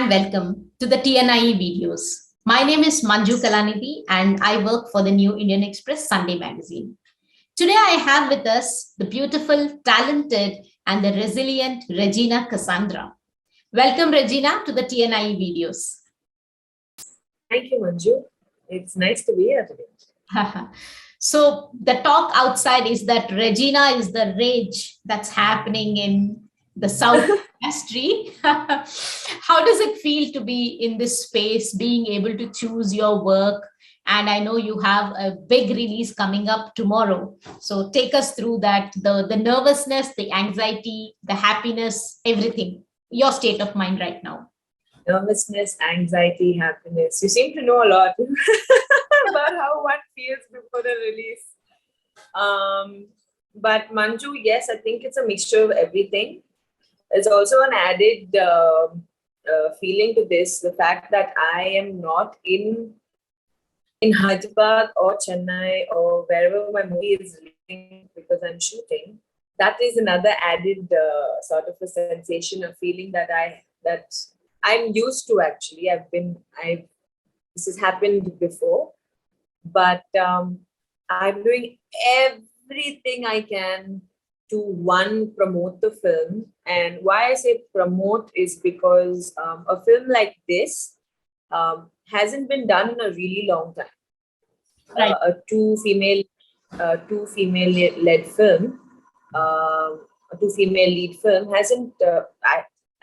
welcome to the TNIE videos. My name is Manju Kalanidhi and I work for the New Indian Express Sunday magazine. Today I have with us the beautiful, talented and the resilient Regina Cassandra. Welcome Regina to the TNIE videos. Thank you, Manju. It's nice to be here today. So the talk outside is that Regina is the rage that's happening in the South industry. How does it feel to be in this space, being able to choose your work? And I know you have a big release coming up tomorrow. So take us through that, the nervousness, the anxiety, the happiness, everything, your state of mind right now. Nervousness, anxiety, happiness. You seem to know a lot about how one feels before the release. But Manju, yes, I think it's a mixture of everything. There's also an added feeling to this, the fact that I am not in Hyderabad or Chennai or wherever my movie is living because I'm shooting. That is another added sort of a sensation, a feeling that I'm used to. Actually, this has happened before, but I'm doing everything I can to promote the film. And why I say promote is because a film like this hasn't been done in a really long time. Right. A two female led film, a two female lead film hasn't.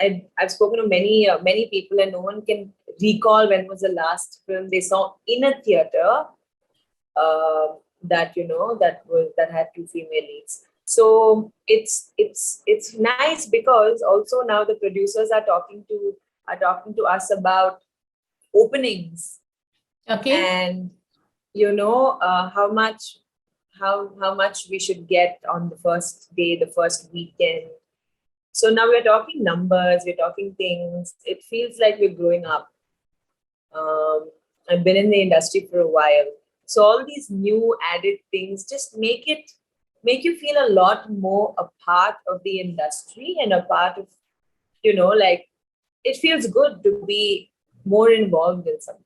I've spoken to many people, and no one can recall when was the last film they saw in a theater that had two female leads. So it's nice because also now the producers are talking to us about openings. Okay. And how much we should get on the first day, the first weekend. So now we're talking numbers, we're talking things. It feels like we're growing up. I've been in the industry for a while. So all these new added things just make you feel a lot more a part of the industry and a part of, it feels good to be more involved in something.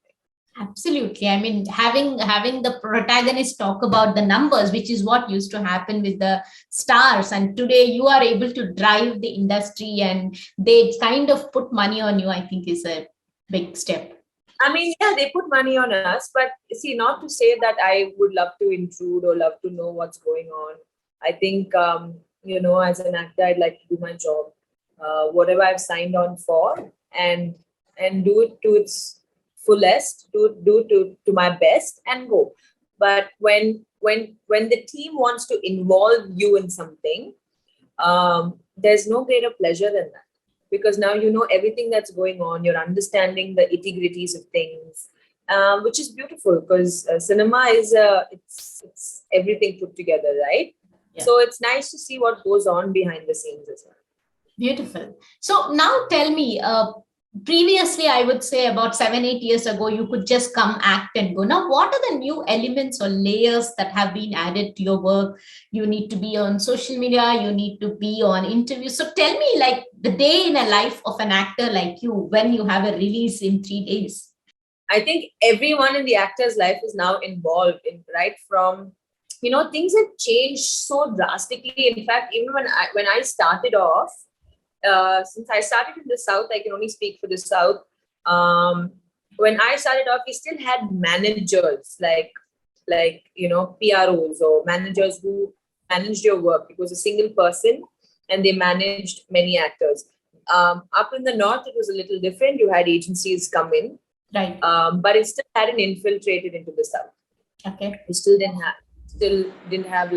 Absolutely. I mean, having the protagonist talk about the numbers, which is what used to happen with the stars. And today you are able to drive the industry and they kind of put money on you, I think is a big step. I mean, yeah, they put money on us, but see, not to say that I would love to intrude or love to know what's going on. I think, as an actor, I'd like to do my job, whatever I've signed on for, and do it to its fullest, do to my best, and go. But when the team wants to involve you in something, there's no greater pleasure than that. Because now you know everything that's going on, you're understanding the nitty-gritties of things, which is beautiful because cinema is it's everything put together, right? Yeah. So it's nice to see what goes on behind the scenes as well. Beautiful. So now tell me, previously, I would say about 7-8 years ago, you could just come act and go. Now, what are the new elements or layers that have been added to your work? You need to be on social media, you need to be on interviews. So tell me, like the day in a life of an actor like you, when you have a release in 3 days. I think everyone in the actor's life is now involved in, right from, things have changed so drastically. In fact, even when I started off, since I started in the South, I can only speak for the South. When I started off, we still had managers like PROs or managers who managed your work. It was a single person and they managed many actors. Up in the North, it was a little different. You had agencies come in, right? But it still hadn't infiltrated into the South. Okay. We still didn't have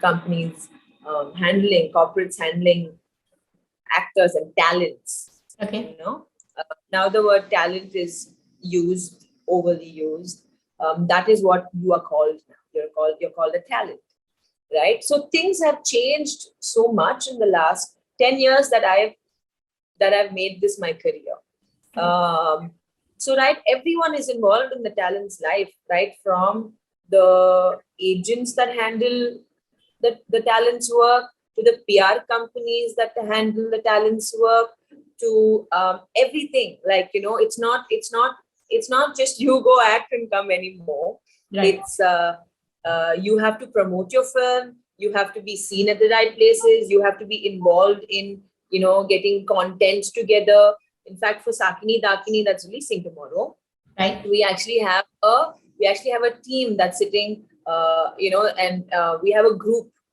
companies corporates handling actors and talents. Okay. Now the word talent is overly used. That is what you are called now. You're called a talent, right? So things have changed so much in the last 10 years that I've made this my career. So right, everyone is involved in the talent's life, right? From the agents that handle the talent's work, to the PR companies that handle the talent's work, to everything. Like, it's not just you go act and come anymore. Right. It's you have to promote your film. You have to be seen at the right places. You have to be involved in, getting content together. In fact, for Saakini Daakini, that's releasing tomorrow, Right. we actually have a team that's sitting, and we have a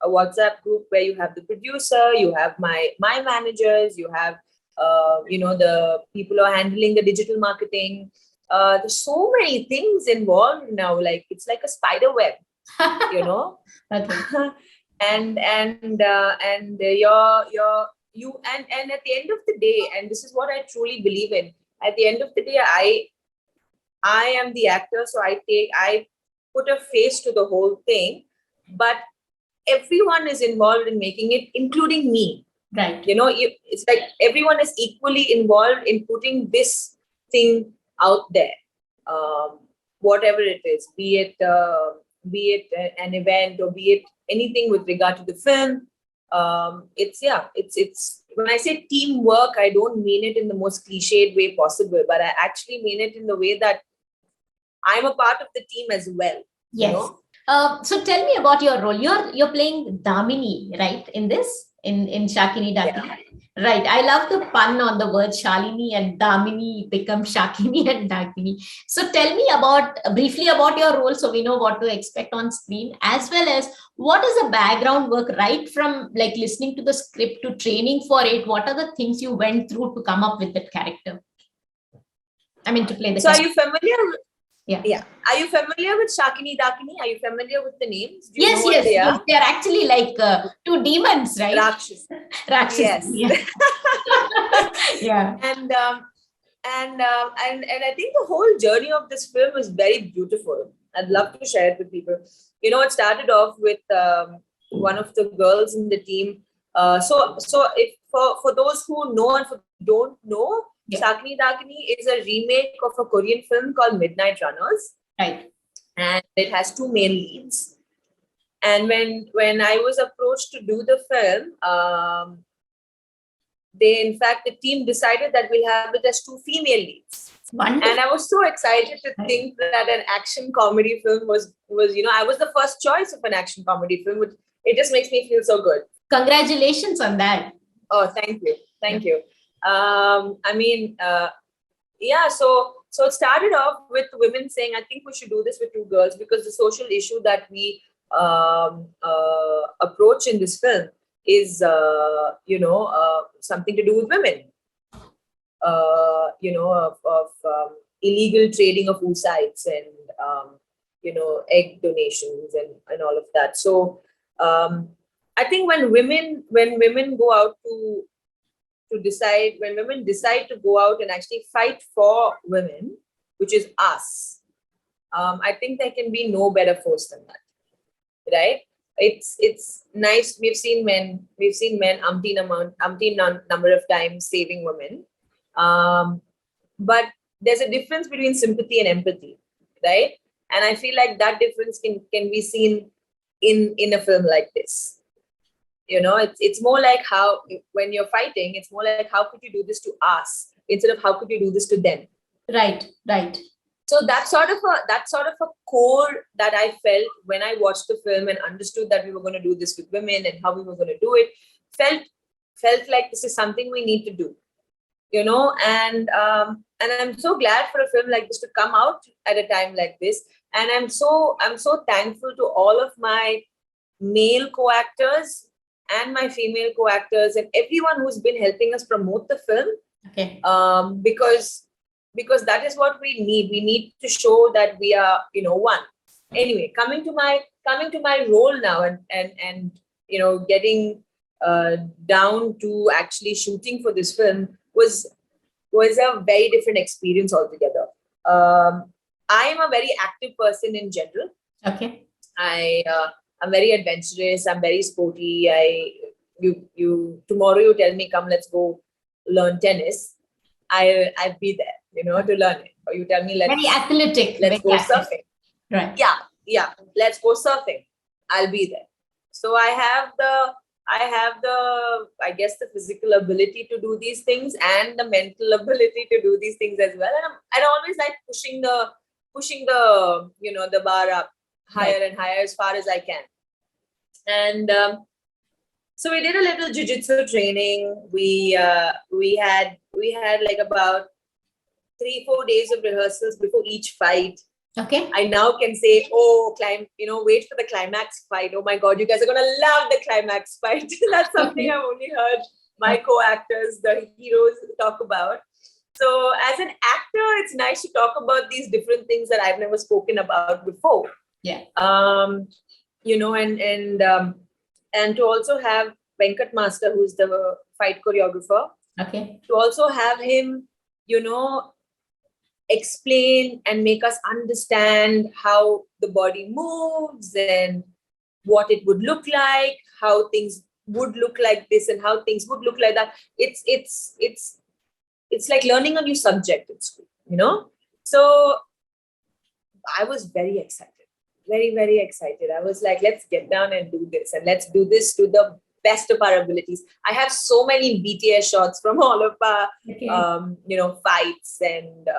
WhatsApp group where you have the producer, you have my managers, you have the people who are handling the digital marketing. There's so many things involved now. Like, it's like a spider web, Okay. and you and at the end of the day, and this is what I truly believe in. At the end of the day, I am the actor, so I put a face to the whole thing, but everyone is involved in making it, including me. Right. It's like everyone is equally involved in putting this thing out there, whatever it is, be it an event, or be it anything with regard to the film. It's when I say teamwork, I don't mean it in the most cliched way possible, but I actually mean it in the way that I'm a part of the team as well. Yes. So tell me about your role. You're playing Damini, right? In this, in Saakini Daakini. Yeah. Right. I love the pun on the word Shalini and Damini become Saakini and Daakini. So tell me briefly about your role, so we know what to expect on screen, as well as what is the background work, right from like listening to the script to training for it. What are the things you went through to come up with that character? I mean, to play the So character. are you familiar? Yeah. Are you familiar with Saakini Daakini? Are you familiar with the names? Do you Yes, know what they are? yes. They're actually like two demons, right? Rakshas. Rakshas. Yes. Yeah. And I think the whole journey of this film is very beautiful. I'd love to share it with people. It started off with one of the girls in the team. So if for those who know and who don't know, Yeah. Saakini Daakini is a remake of a Korean film called Midnight Runners. Right. And it has two male leads. And when I was approached to do the film, the team decided that we'll have it as two female leads. Wonderful. And I was so excited to think that an action comedy film was I was the first choice of an action comedy film, which it just makes me feel so good. Congratulations on that. Oh, thank you. So it started off with women saying, I think we should do this with two girls, because the social issue that we approach in this film is something to do with women, of illegal trading of oocytes and egg donations and all of that. So I think when women go out to decide, when women decide to go out and actually fight for women, which is us, I think there can be no better force than that, right? It's nice. We've seen men umpteen number of times saving women, but there's a difference between sympathy and empathy, right? And I feel like that difference can be seen in a film like this. It's more like how, when you're fighting, it's more like, how could you do this to us instead of how could you do this to them? Right. So that's sort of a core that I felt when I watched the film and understood that we were going to do this with women and how we were going to do it. Felt like this is something we need to do, and I'm so glad for a film like this to come out at a time like this. And I'm so thankful to all of my male co-actors and my female co-actors and everyone who's been helping us promote the film. Okay. Because that is what we need. We need to show that we are, one. Anyway, coming to my role now and getting down to actually shooting for this film was a very different experience altogether. I am a very active person in general. Okay. I'm very adventurous. I'm very sporty. Tomorrow you tell me, come, let's go learn tennis. I'll be there, to learn it. Or you tell me, very athletic. Let's go surfing. Right. Yeah. Let's go surfing. I'll be there. So I have I have I guess the physical ability to do these things and the mental ability to do these things as well. And I always like pushing the the bar up higher and higher as far as I can. And so we did a little jiu-jitsu training. We had like about 3-4 days of rehearsals before each fight. Okay. I now can say, wait for the climax fight. Oh my God, you guys are gonna love the climax fight. That's something I've only heard my co-actors, the heroes, talk about. So as an actor, it's nice to talk about these different things that I've never spoken about before. Yeah. And to also have Venkat Master, who's the fight choreographer. Okay. To also have him, explain and make us understand how the body moves and what it would look like, how things would look like this and how things would look like that. It's like learning a new subject in school, So I was very excited, very, very excited. I was like, let's get down and do this, and let's do this to the best of our abilities. I have so many BTS shots from all of our, fights and,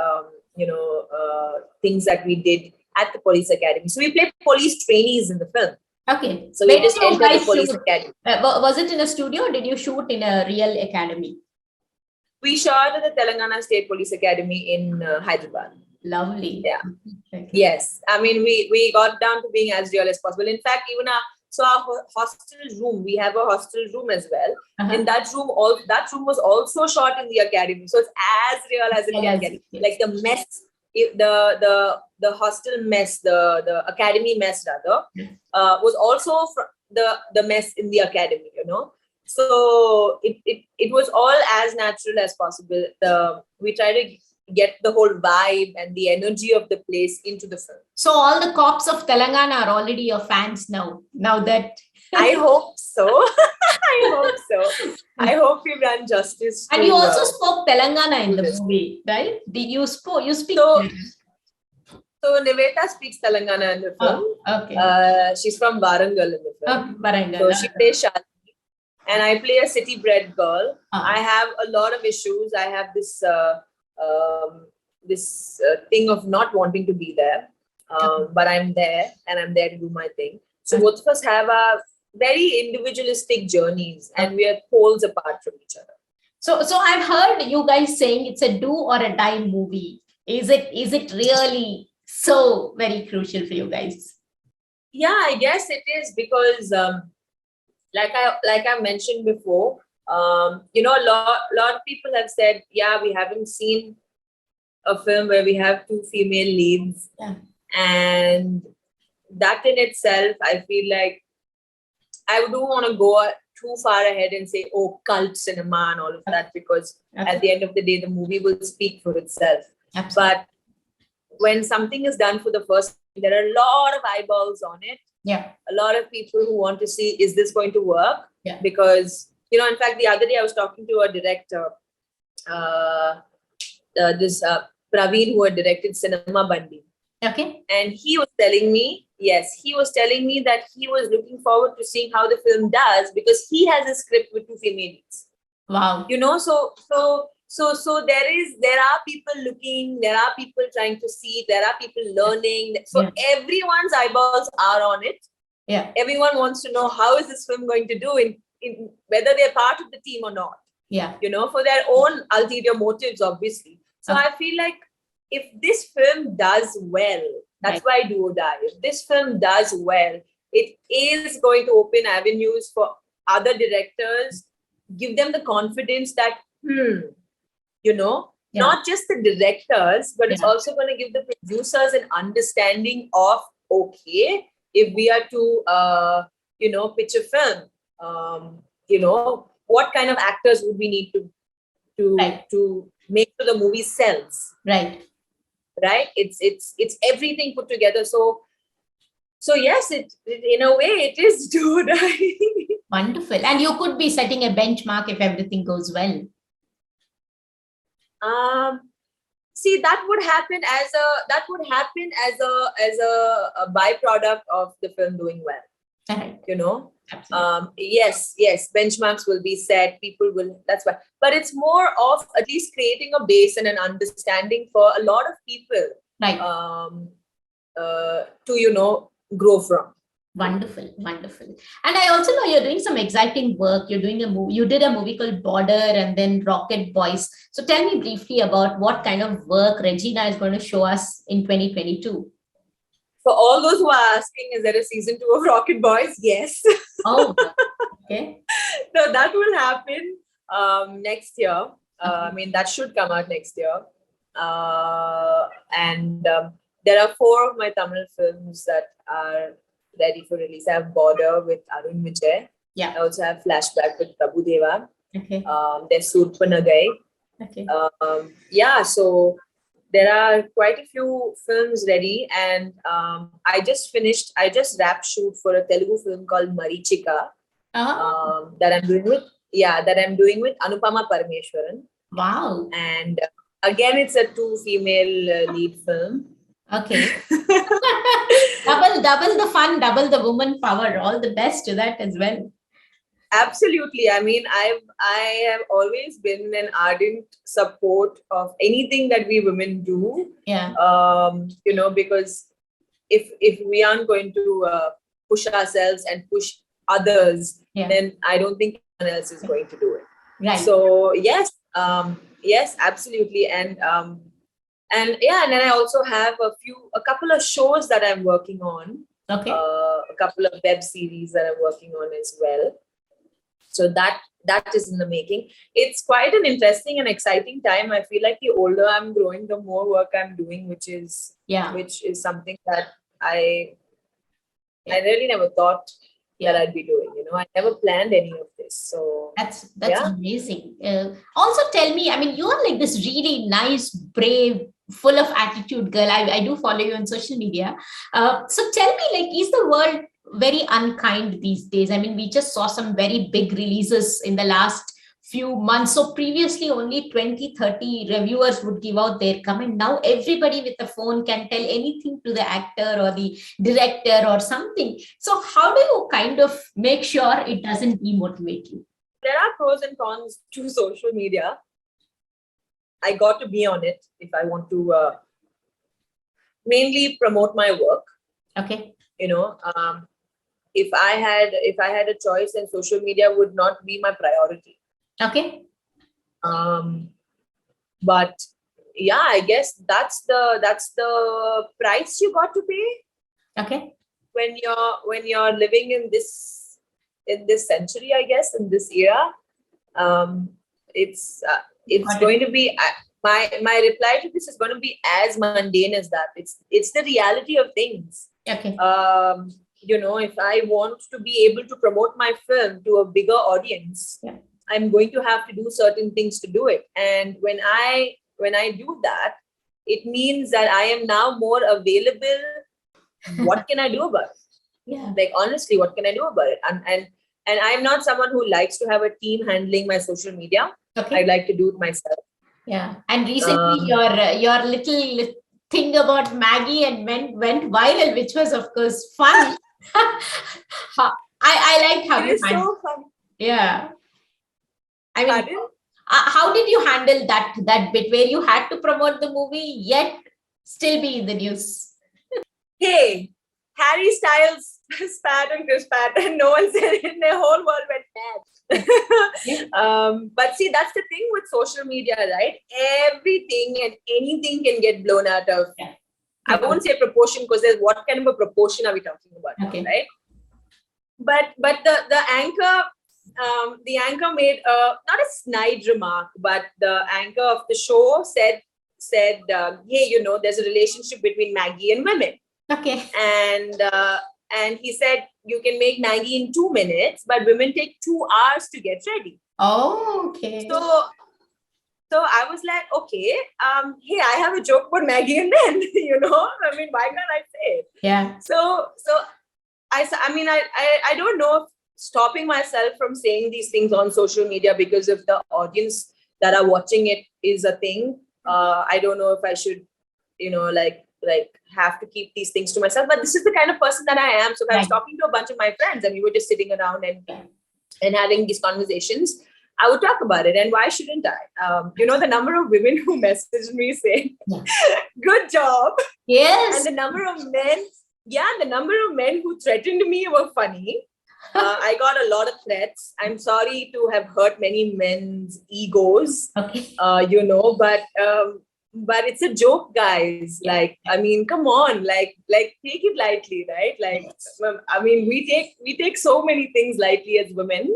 things that we did at the police academy. So we played police trainees in the film. Okay. So we just entered the police academy. Was it in a studio or did you shoot in a real academy? We shot at the Telangana State Police Academy in Hyderabad. Lovely. Yeah. Okay. Yes. I mean, we got down to being as real as possible. In fact, even our hostel room, we have a hostel room as well. Uh-huh. In that room, that room was also shot in the academy. So it's as real as it can get. Yes. Like the mess, the hostel mess, the academy mess rather, was also the mess in the academy, So it was all as natural as possible. We try to get the whole vibe and the energy of the place into the film. So all the cops of Telangana are already your fans now. Now that I hope so. I hope we've done justice. And you also spoke Telangana in the movie, right? You speak. So Niveta speaks Telangana in the film. Oh, okay. She's from Warangal in the film. Warangal. So she plays Shalini. And I play a city-bred girl. I have a lot of issues. I have this thing of not wanting to be there, but I'm there and I'm there to do my thing. So both of us have our very individualistic journeys, and we are poles apart from each other. So I've heard you guys saying it's a do or a die movie. Is it really so very crucial for you guys? Yeah, I guess it is because. Like I mentioned before, a lot of people have said, yeah, we haven't seen a film where we have 2 female leads. Yeah. And that in itself, I feel like I don't want to go too far ahead and say, oh, cult cinema and all of that, because at the end of the day, the movie will speak for itself. Absolutely. But when something is done for the first time, there are a lot of eyeballs on it. Yeah. A lot of people who want to see, is this going to work? Yeah. Because, in fact, the other day I was talking to a director, Praveen, who had directed Cinema Bandi. Okay. And he was telling me that he was looking forward to seeing how the film does because he has a script with 2 female leads. Wow. So there are people looking, there are people trying to see, there are people learning. So everyone's eyeballs are on it. Yeah. Everyone wants to know how is this film going to do in whether they're part of the team or not. Yeah. For their own ulterior motives, obviously. So I feel like if this film does well, that's why do or die. If this film does well, it is going to open avenues for other directors, give them the confidence that, not just the directors, but it's also going to give the producers an understanding of, okay, if we are to, pitch a film, what kind of actors would we need to make sure the movie sells? Right. It's everything put together. So yes, it in a way it is do or die. Wonderful. And you could be setting a benchmark if everything goes well. See, that would happen as a byproduct of the film doing well. Correct. You know, Absolutely. yes, benchmarks will be set. People will. That's why. But it's more of at least creating a base and an understanding for a lot of people. Right. To grow from. Wonderful, wonderful. And I also know you're doing some exciting work. You're doing a movie. You did a movie called Border and then Rocket Boys. So tell me briefly about what kind of work Regina is going to show us in 2022. For all those who are asking, is there a season 2 of Rocket Boys? Yes. Oh, okay. So that will happen next year. I mean, that should come out next year. And there are 4 of my Tamil films that are ready for release. I have Border with Arun Vijay. Yeah. I also have Flashback with Prabhu Deva. Okay. There's Surpanagai. Okay. Yeah, so there are quite a few films ready, and I just wrapped shoot for a Telugu film called Marichika that I'm doing with Anupama Parameshwaran. Wow. And again, it's a 2 female lead film. Okay. double the fun, double the woman power. All the best to that as well. Absolutely. I mean, I have always been an ardent support of anything that we women do. Yeah. Because if we aren't going to push ourselves and push others, then I don't think anyone else is going to do it. Right. So yes, absolutely. And then I also have a couple of shows that I'm working on. Okay. A couple of web series that I'm working on as well. So that is in the making. It's quite an interesting and exciting time. I feel like the older I'm growing, the more work I'm doing, which is something that I really never thought that I'd be doing. I never planned any of this. So that's amazing. Also tell me, I mean, you are like this really nice, brave, full of attitude girl. I do follow you on social media. So tell me, like, is the world very unkind these days? I mean, we just saw some very big releases in the last few months. So previously only 20-30 reviewers would give out their comment. Now everybody with a phone can tell anything to the actor or the director or something. So how do you kind of make sure it doesn't demotivate you? There are pros and cons to social media. I got to be on it if I want to mainly promote my work. Okay. If I had a choice, then social media would not be my priority. Okay. But yeah, I guess that's the price you got to pay. Okay. When you're living in this century, I guess, in this era, it's going to be my reply to this is going to be as mundane as that. It's the reality of things. Okay. If I want to be able to promote my film to a bigger audience, I'm going to have to do certain things to do it. And when I do that, it means that I am now more available. What can I do about it? Yeah. Like, honestly, what can I do about it? And I'm not someone who likes to have a team handling my social media. Okay. I like to do it myself. Yeah. And recently your little thing about Maggie and men went viral, which was of course fun. I liked how it is so fun. Yeah. I mean, how did you handle that bit where you had to promote the movie yet still be in the news? Hey, Harry Styles spat on Chris Pratt, and no one said it, and the whole world went mad. But see, that's the thing with social media, right? Everything and anything can get blown out of. Yeah. I won't say proportion, because there's what kind of a proportion are we talking about, right? But the anchor made not a snide remark, but the anchor of the show said, hey, there's a relationship between Maggie and women. Okay. And he said, you can make Maggie in 2 minutes, but women take 2 hours to get ready. Oh, okay. So I was like, okay, hey, I have a joke about Maggie and men, I mean, why can't I say it? Yeah. So I don't know if stopping myself from saying these things on social media because of the audience that are watching it is a thing. I don't know if I should, like have to keep these things to myself. But this is the kind of person that I am. So I was Right. talking to a bunch of my friends, and we were just sitting around and having these conversations. I would talk about it, and why shouldn't I? The number of women who messaged me saying, "Good job," Yes. and the number of men who threatened me were funny. I got a lot of threats. I'm sorry to have hurt many men's egos, Okay. but it's a joke, guys. Like, I mean, come on, like take it lightly, right? Like, I mean, we take so many things lightly as women.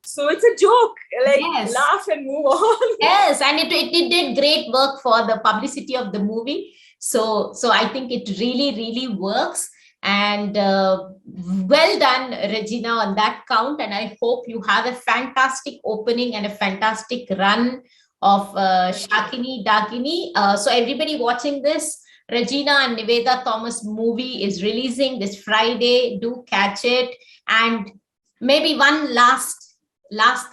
So it's a joke. Like, laugh and move on. Yes, and it did great work for the publicity of the movie. So I think it really works. And well done, Regina, on that count. And I hope you have a fantastic opening and a fantastic run of Saakini Daakini. So everybody watching this, Regina and Niveda Thomas movie is releasing this Friday. Do catch it. And maybe one last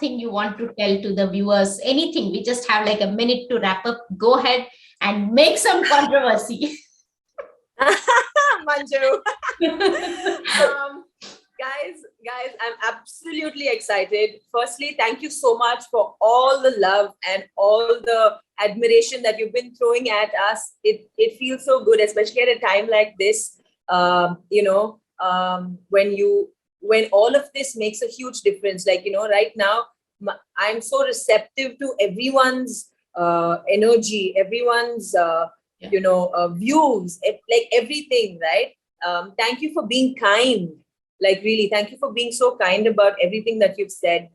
thing you want to tell to the viewers, anything. We just have like a minute to wrap up. Go ahead and make some controversy. Manju. Guys, I'm absolutely excited. Firstly, thank you so much for all the love and all the admiration that you've been throwing at us. It feels so good, especially at a time like this. When all of this makes a huge difference. Like, right now, I'm so receptive to everyone's energy, everyone's views, like everything, right? Thank you for being kind. Like, really, thank you for being so kind about everything that you've said.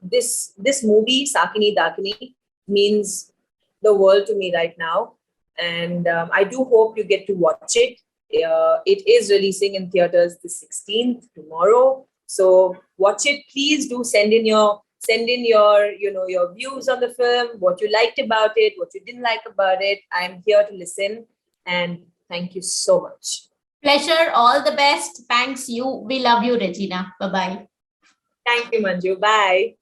This movie, Saakini Daakini, means the world to me right now. And I do hope you get to watch it. It is releasing in theaters the 16th, tomorrow. So watch it. Please do send in your your views on the film, what you liked about it, what you didn't like about it. I'm here to listen. And thank you so much. Pleasure. All the best. Thanks you. We love you, Regina. Bye-bye. Thank you, Manju. Bye.